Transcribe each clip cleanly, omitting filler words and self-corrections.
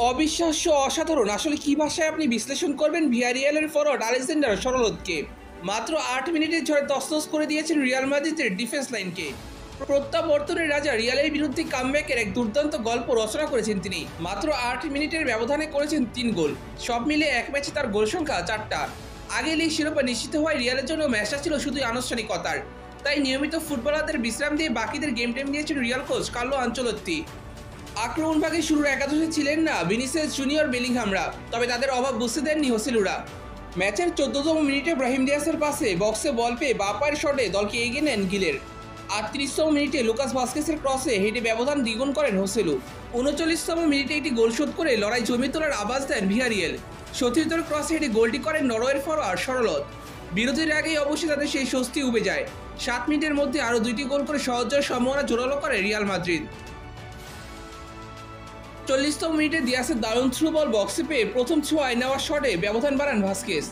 অবিশ্বাস্য, অসাধারণ। আসলে কি ভাষায় আপনি বিশ্লেষণ করবেন ভিয়ারিয়ালের ফরওয়ার্ড আলেকজান্ডার সরলতকে? মাত্র ৮ মিনিটের ঝড়ে তছনছ করে দিয়েছেন রিয়াল মাদ্রিদের ডিফেন্স লাইনকে। প্রত্যাবর্তনের রাজা রিয়ালের বিরুদ্ধে কামব্যাকের এক দুর্দান্ত গল্প রচনা করেছেন তিনি। মাত্র ৮ মিনিটের ব্যবধানে করেছেন ৩ গোল। সব মিলে এক ম্যাচে তার গোল সংখ্যা ৪টা। আগে লিগ শিরোপা নিশ্চিত হওয়ায় রিয়ালের জন্য ম্যাচটা ছিল শুধুই আনুষ্ঠানিকতার। তাই নিয়মিত ফুটবলারদের বিশ্রাম দিয়ে বাকিদের গেম টাইম দিয়েছেন রিয়াল কোচ কার্লো আনচেলত্তি। আক্রমণভাগে শুরুর একাদশে ছিলেন না ভিনিসিয়াস জুনিয়র, বেলিংহামরা, তবে তাদের অভাব বুঝতে দেননি হোসেলুরা। ম্যাচের ১৪তম মিনিটে ব্রাহিম দিয়াসের পাশে বক্সে বল পেয়ে বাঁ পায়ের শটে দলকে এগিয়ে নেন গিলের। ৩৮তম মিনিটে লুকাস ভাস্কেসের ক্রসে হেঁটে ব্যবধান দ্বিগুণ করেন হোসেলু। ৩৯তম মিনিটে একটি গোল শোধ করে লড়াই জমিয়ে তোলার আভাস দেন ভিয়ারিয়েল। ৭০তম ক্রসে হেঁটে গোলটি করেন নরওয়ের ফরোয়ার্ড সরলত। বিরতির আগেই অবশ্যই তাদের সেই স্বস্তি উবে যায়। ৭ মিনিটের মধ্যে আরও ২টি গোল করে সহজ জয়ের সম্ভাবনা জোরালো করে রিয়াল মাদ্রিদ। ৪০তম মিনিটে দিয়াসের দারুণ থ্রু বল বক্সে পেয়ে প্রথম ছোঁয়ায় নেওয়া শটে ব্যবধান বাড়ান ভাস্কেস।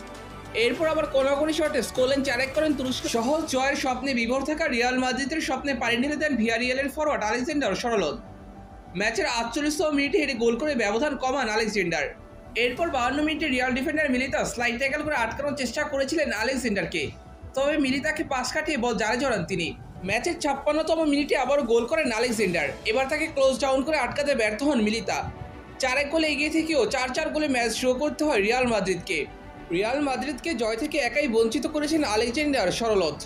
এরপর আবার কোনাকুনি শটে স্কোরলাইন ৪-১ করেন তুরস্ক। সহজ জয়ের স্বপ্নে বিভোর থাকা রিয়াল মাদ্রিদের স্বপ্নে পানি ঢেলে দেন ভিয়ারিয়ালের ফরওয়ার্ড আলেকজান্ডার সরলত। ম্যাচের ৪৮তম মিনিটে হেঁটে গোল করে ব্যবধান কমান আলেকজান্ডার। এরপর ৫২ মিনিটে Real defender Militão slide tackle করে আটকানোর চেষ্টা করেছিলেন আলেকজান্ডারকে, তবে মিলিতাকে পাশ কাটিয়ে বল জালে জড়ান তিনি। ম্যাচের ৫৬তম মিনিটে আবারও গোল করেন আলেকজান্ডার। এবার তাকে ক্লোজ ডাউন করে আটকাতে ব্যর্থ হন মিলিতা। ৪-১ গোলে এগিয়ে থেকেও ৪-৪ গোলে ম্যাচ ড্র করতে হয় রিয়াল মাদ্রিদকে। রিয়াল মাদ্রিদকে জয় থেকে একাই বঞ্চিত করেছেন আলেকজান্ডার সরলত।